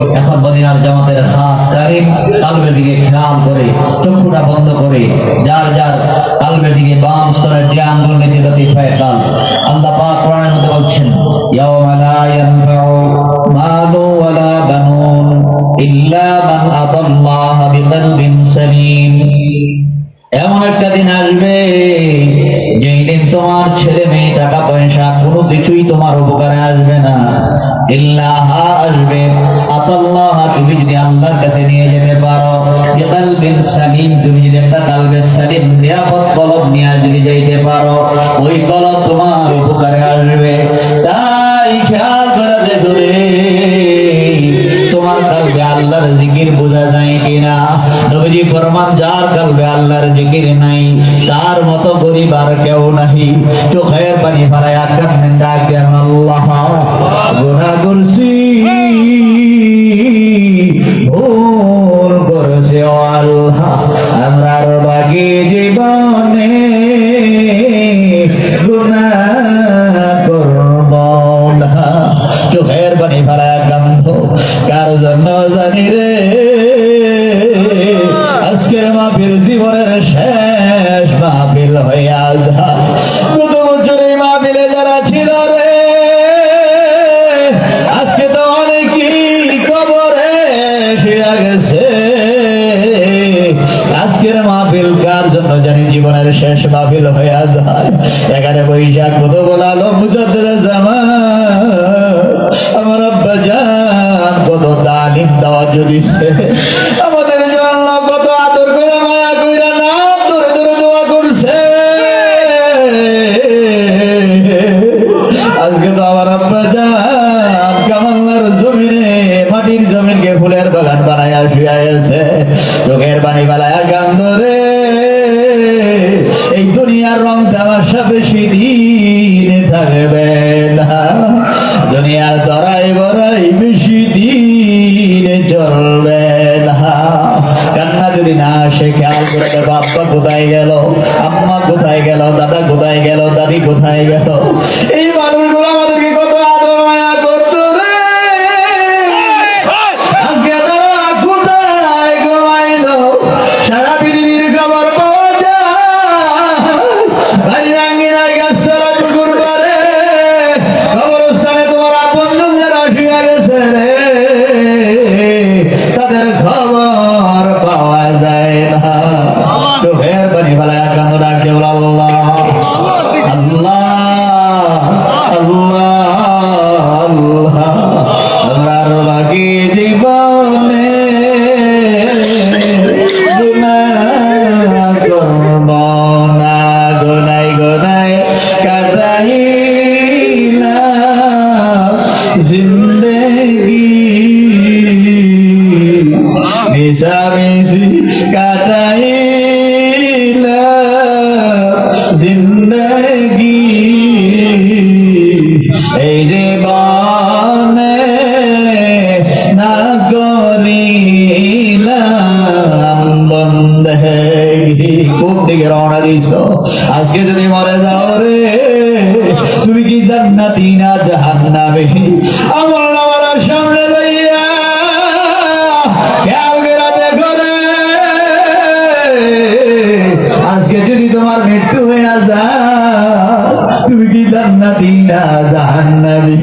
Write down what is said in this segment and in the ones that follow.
এখন মদিনার জামাতের খাস কারিম কালবের দিকে খেয়াল করে চক্ষুটা বন্ধ করে যার যার কালবের দিকে বাম স্তরের যে আঙ্গুল নেতিবাতি ফায়কাল আল্লাহ পাক কোরআনের মধ্যে বলছেন ইয়াওমা লা ইয়ানফাউ মালু ওয়ালা বানুন ইল্লা মান আতাল্লাহ বিকলবিন সালিম। এমন একটা দিন আসবে যেই দিন তোমার ছেলে মেয়ে টাকা পয়সা কোনো কিছুই তোমার উপকারে আসবে না, ইল্লাহ আসবে আতাল্লাহ, তুমি যদি আল্লাহর কাছে নিয়ে যেতে পারো বিকলবিন সালিম, তুমি যদি একটা কালবে সালিম নিরাপদ কলব নিয়ে যদি যাইতে পারো ওই কলব তোমার উপকারে আসবে। তাই খেয়াল করে দেখো রে তোমার কালবে আল্লাহর জিকির বোঝা যায় কিনা। নবীজি ফরমান যার কালবে আল্লাহর জিকির নাই তার মতো গরিব আর কেউ নাই। চোখের পানি ফেলায়া কান্নেন ডাক দেন আল্লাহ গুনাহ করছি ভুল করেছে ও আল্লাহ আমরার বাকি জীবনে গুনাহ করব না। চোখের পানি ফেলায়া কান্দ কার জন্য জানি রে, আজকের মাহফিল জীবনের শেষ মাহফিল হইয়া যায়। কত বছর এই মাহফিলে যারা ছিল রে আজকে তো অনেকেই কবরে শুয়ে গেছে। আজকের মাহফিল কার জন্য জানি জীবনের শেষ মাহফিল হইয়া যায়। এখানে বৈশাখ কত বলা লো মুজাদ্দিদ জামান আমার আব্বা জান কত তালিম দেওয়া দিচ্ছে আমাদের জন্য, কত আদর করে মায়া কইরা নাম ধরে ধরে দোয়া করছে। আজকে তো আমার আব্বা জান কামাল্লার জমিনে মাটির জমিনকে ফুলের বাগান বানায়া শুয়ে আছে। চোখের পানি বালায়া কান্দ রে, এই দুনিয়ার রং তামাশা বেশি দিন থাকবে না, দুনিয়ার তরাই বড়াই বেশি দিন চলবে না। কান্না যদি না আসে খেয়াল করে দেখো আব্বা কোথায় গেল, আম্মা কোথায় গেল, দাদা কোথায় গেল, দাদি কোথায় গেল। এই মানুষগুলো আমাদেরকে কত আদর মায়া করতো রে, আজকে তারা কোথায় ঘুমাইল। সারা পৃথিবীর খবর পাওয়া যায়, বাড়ির আঙ্গিনায় গাছতলা পুকুর পারে কবরস্থানে তোমার আপনজন যারা শুয়ে গেছে রে তাদের খবর পাওয়া যায় না। চোখের পানি ফেলায় কান্দ ডাকতে বল আল্লাহ আল্লাহ আল্লাহ আল্লাহ আমরার বাকি জীবনে গুনাহ করব না, গুনাই গুনাই কাটাইলাম জিন্দেগি, মিশামিশি কাটাইলাম জিন্দেগি, এই জীবনে না করিলাম বন্দেগি। কোন দিকে রওনা দিছ? আজকে যদি মরে যাও রে তুমি কি জান্নাতি না জাহান্নামী? আমার আমার সামনে লইয়া খেয়াল করে দেখো রে, আজকে যদি তোমার মৃত্যু হয়ে যায় তুমি কি জান্নাতি না জাহান্নামী?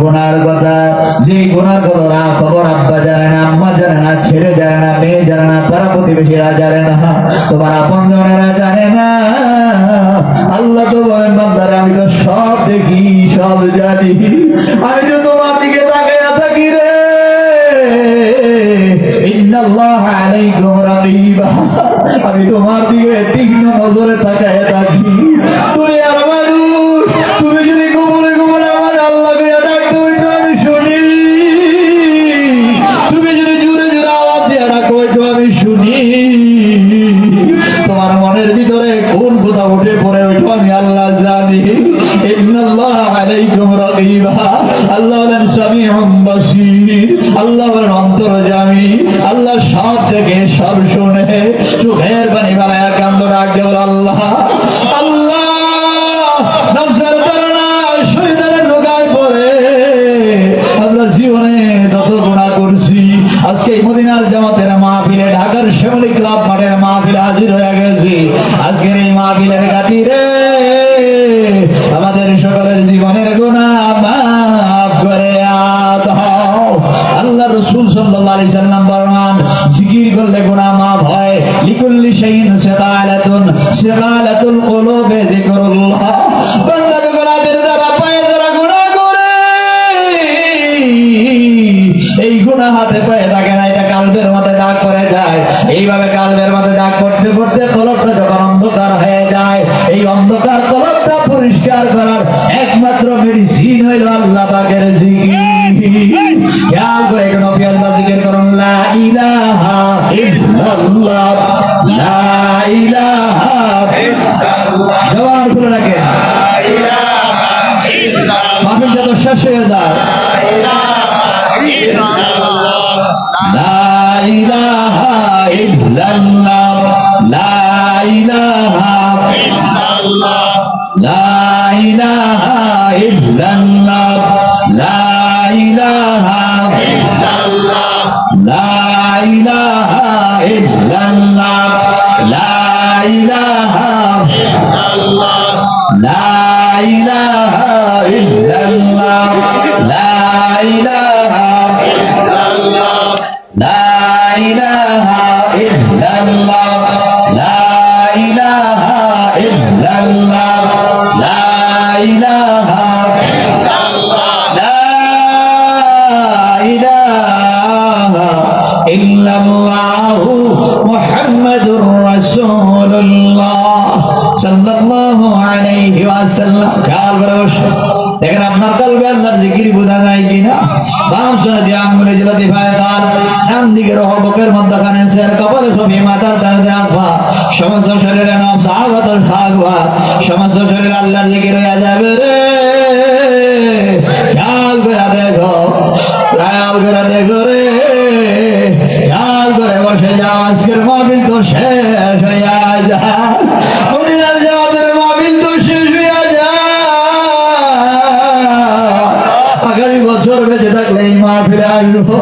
গুনার কথা, যে গুনার কথা না খবর আব্বা জানে না, আম্মা জানে না, ছেলে জানে না, মেয়ে জানে না, পাড়া প্রতিবেশীরা জানে না, তোমার আপন জনেরা জানে না। আল্লাহ তো বলেন বান্দারা আমি তো সব দেখি সব জানি, আমি তো তোমার দিকে তাকাইয়া থাকি রে। ইন্নাল্লাহ আলাইকুম রাকিবা, আমি তোমার দিকে তীক্ষ্ণ নজরে তাকাইয়া থাকি। তুমি আর মানুষ, তুমি যদি গোপনে গোপনে আমার আল্লাহকে ডাকতে হইতো আমি শুনি, তুমি যদি জোরে জোরে আওয়াজ দিয়ে ডাকো হইতো আমি শুনি, তোমার মনের ভিতরে কোন কথা উঠে পড়ে হইতো আমি আল্লাহ জানি। ইন্নাল্লাহ আলাইকুম রাকিবা, আল্লাহ বলেন সামিউম বাসীর, আল্লাহ বলেন অন্তর্যামী, আল্লাহ সব দেখে সব শুনে। চোখের পানি ফেলায়া কান্দ ডাক দে বল আল্লাহ আল্লাহ। নফসের ধারণা শয়তানের ধোঁকায় পড়ে আমরা জীবনে যত গুনাহ আজকে এই মদিনার জামাতের মাহফিলে ঢাকার শ্যামলী ক্লাব মাঠের মাহফিলে হাজির হয়ে গেছি। আজকের এই মাহফিলের খাতিরে আমাদের সকলের জীবনের গুনাহ মাফ করে দাও। আল্লাহ রাসূল সাল্লাল্লাহু আলাইহি সাল্লাম ফরমান, জিকির করলে গুনাহ মাফ হয়। লিকুল্লি শাইইন সিগালাতুল কুলুবে যিকরুল্লাহ। বান্দার গুনাহের দ্বারা পায়ের দ্বারা গুনাহ করে, এই গুনাহ হাতে পায়ে থাকে না, এটা কালবের মধ্যে দাগ পড়ে যায়। এইভাবে কালবের মধ্যে দাগ পড়তে পড়তে কলবটা যখন অন্ধকার হয়ে যায়, এই অন্ধকার কলবটা পরিষ্কার করার একমাত্র মেডিসিন হইল আল্লাহ পাকের জিকির। খেয়াল করে কোনো পেঁয়াজ বা জিকির করুন, লা ইলাহা ইল্লাল্লাহ, লা ইলাহা ইল্লাল্লাহ। জবান খুলে রাখেন, লা ইলাহা ইল্লাল্লাহ। মাহফিল যত শেষ হয়ে যায়, লা ইলাহা ইল্লাল্লাহ, লা ইলাহা ইল্লাল্লাহ, লা ইলাহা ইল্লাল্লাহ, লা ইলাহা ইল্লাল্লাহ, লা ইলাহা ইল্লাল্লাহ, লা ইলাহা ইল্লাল্লাহ, লা ইলাহা ইল্লাল্লাহ, লা ইলাহা ইল্লাল্লাহ, লা ইলাহা ইল্লাল্লাহ, লা ইলাহা ইল্লাল্লাহ, লা ইলাহা ইল্লাল্লাহ, লা ইলাহা ইল্লাল্লাহু মুহাম্মাদুর রাসূলুল্লাহ সাল্লাল্লাহু আলাইহি ওয়াসাল্লাম। খেয়াল করে বসো, দেখেন আপনার কলবে আল্লাহর জিকির বোঝা যায় কিনা। বাম সরে দিয়ে আঙ্গুলে জলতি পায় তার ডান দিকে রহ বুকের মধ্যখানে সের, কপালে সবই মাথার তার জাগবা, সমস্ত শরীরে নফস আবাদর থাকবা, সমস্ত শরীরে আল্লাহর জিকির হয়ে যাবে রে। খেয়াল করে দেখো, খেয়াল করে দেখো রে, খেয়াল করে বসে যাও। আজকের মাহফিল তো শেষ হয়ে যায়, মদিনার জামাতের মাহফিল তো শেষ হয়ে যায়। আগামী বছর বেঁচে থাকলে এই মাহফিলে আসবো।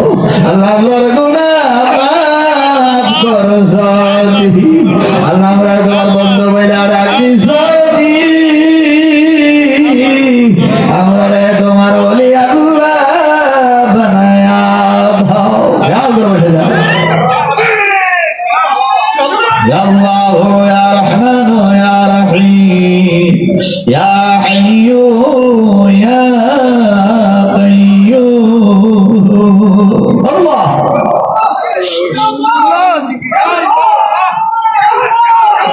আল্লাহ আমরার গুনাহ মাফ করো সতি, আল্লাহ আমরা তোমার বন্ধু বইলা ডাকি সতি, আমরা তোমার ওলি আল্লাহ বানায়া দাও। খেয়াল করে বসে যাও। يا الله يا رحمن يا رحيم يا حي يا قيوم الله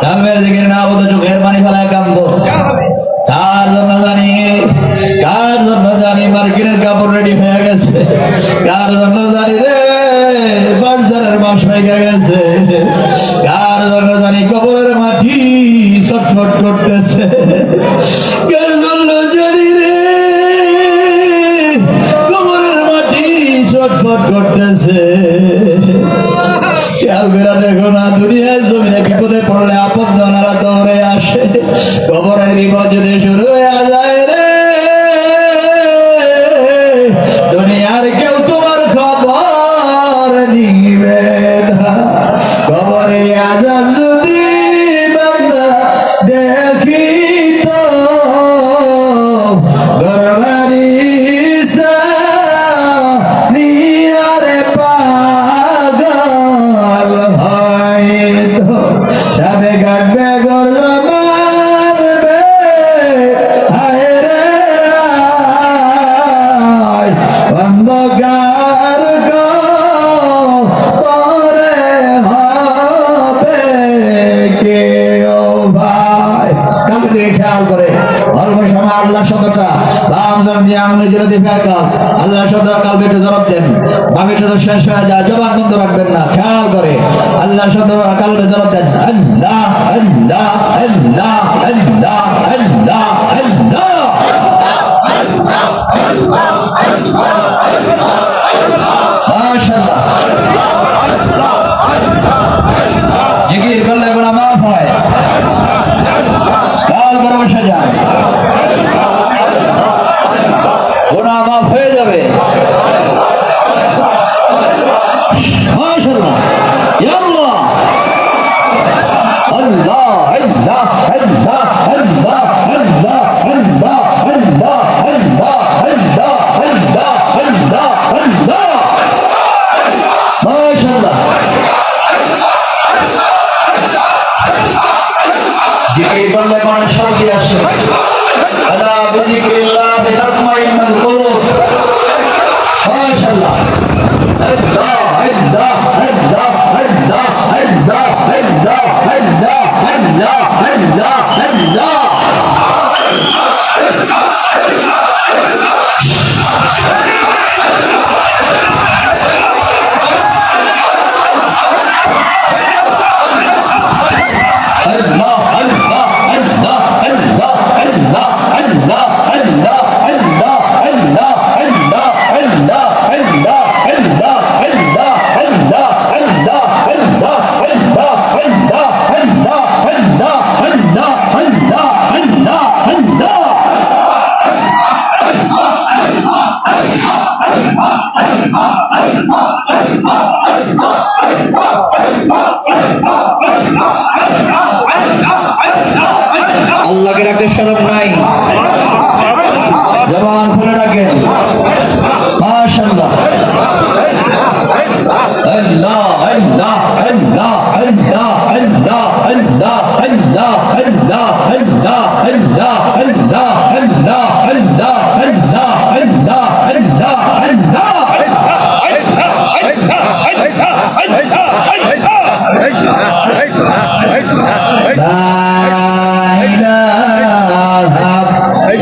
কালবের দিকে না বলতো চোখের পানি ফেলায় কান্দো। কার জন্য জানি, কার জন্য জানি মার্কেটের কাপড় রেডি হয়ে গেছে, কার জন্য জানি রে বাজারের মাস হয়ে গেছে, কার জন্য জানি কবরের মাটি ছটফট করতেছে, কার জন্য জানি রে কবরের মাটি ছটফট করতেছে। খেয়াল করে দেখো না, দুনিয়ায় জমিনে বিপদে পড়লে আপন জনারা দৌড়ে আসে। কবরের বিপদ যদি শুরু হয়ে যায় রে, দুনিয়ার কেউ তোমার খবর নিবে না। কবরে আযাব যদি বান্দা দেখিত, ঘরবাড়ি নিয়ারে পাগল হয়তো, সবে গাড়বে গর মারবে হায় রে অন্ধকার পরে হবে কেউ ভাই। কালকে দিকে খেয়াল করে অল্প সময় আল্লাহ শব্দটা বাম জোর দিয়ে আঙুলে জোরে ফেকা, আল্লাহ শব্দটা কাল বেটে জবাব দেন। বাবিটা তো শেষ হয়ে যায়, জবাব বন্ধ রাখবেন না। খেয়াল করে আল্লাহ শব্দটা কালবে জবাব দেন, আল্লাহ আল্লাহ আল্লাহ আল্লাহ আল্লাহ আল্লাহ। মাশাআল্লাহ, জিকির করলে গুনাহ মাফ হয়। খেয়াল করে বসে যায়, গুনাহ মাফ হয়ে যাবে। করলে মনে শান্তি আসে। আলা বিযিকরিল্লাহ তাতমাইন্নুল কুলুব। মাশাআল্লাহ। আল্লাহ আল্লাহ আল্লাহ আল্লাহ আল্লাহ আল্লাহ আল্লাহ আল্লাহ আল্লাহ আল্লাহ। আল্লাহকে ডাকতে শরম নাই, জবান খুলে ডাকেন। মাশাআল্লাহ। আল্লাহ আল্লাহ আল্লাহ আল্লাহ আল্লাহ আল্লাহ আল্লাহ আল্লাহ আল্লাহ আল্লাহ আল্লাহ আল্লাহ আল্লাহ আল্লাহ আল্লাহ আল্লাহ আল্লাহ।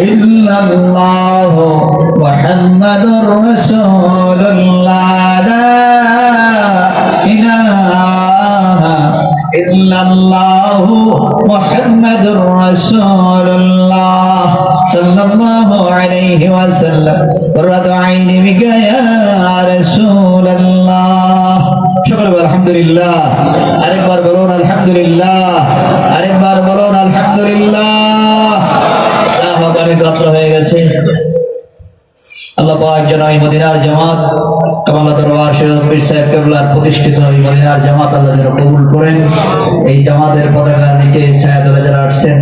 ইল্লাল্লাহু মুহাম্মাদুর রাসূলুল্লাহ। লা ইলাহা ইল্লাল্লাহু মুহাম্মাদুর রাসূলুল্লাহ সাল্লাল্লাহু আলাইহি ওয়াসাল্লাম। কুররাতু আইনি বিকা ইয়া রাসূলুল্লাহ। সকলে বলুন আলহামদুলিল্লাহ। আরেকবার বলুন আলহামদুলিল্লাহ। আরেকবার বলুন আলহামদুলিল্লাহ। অনেক রাত্র হয়ে গেছে। আল্লাহ পাক যেন এই মদিনার জামাত কামাল দরবার শরীফ পীর সাহেব কেবলার প্রতিষ্ঠিত এই মদিনার জামাত আল্লাহ যেন কবুল করেন। এই জামাতের পতাকার নিচে ছায়া ধরে যারা আসছেন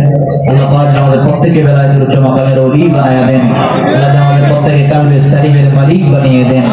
আল্লাহ পাক যেন আমাদের প্রত্যেকে বেলায় উচ্চ মাকামের ওলি বানায়া দেন। আল্লাহ যেন আমাদের প্রত্যেকে কালবে সালিমের মালিক বানিয়ে দেন।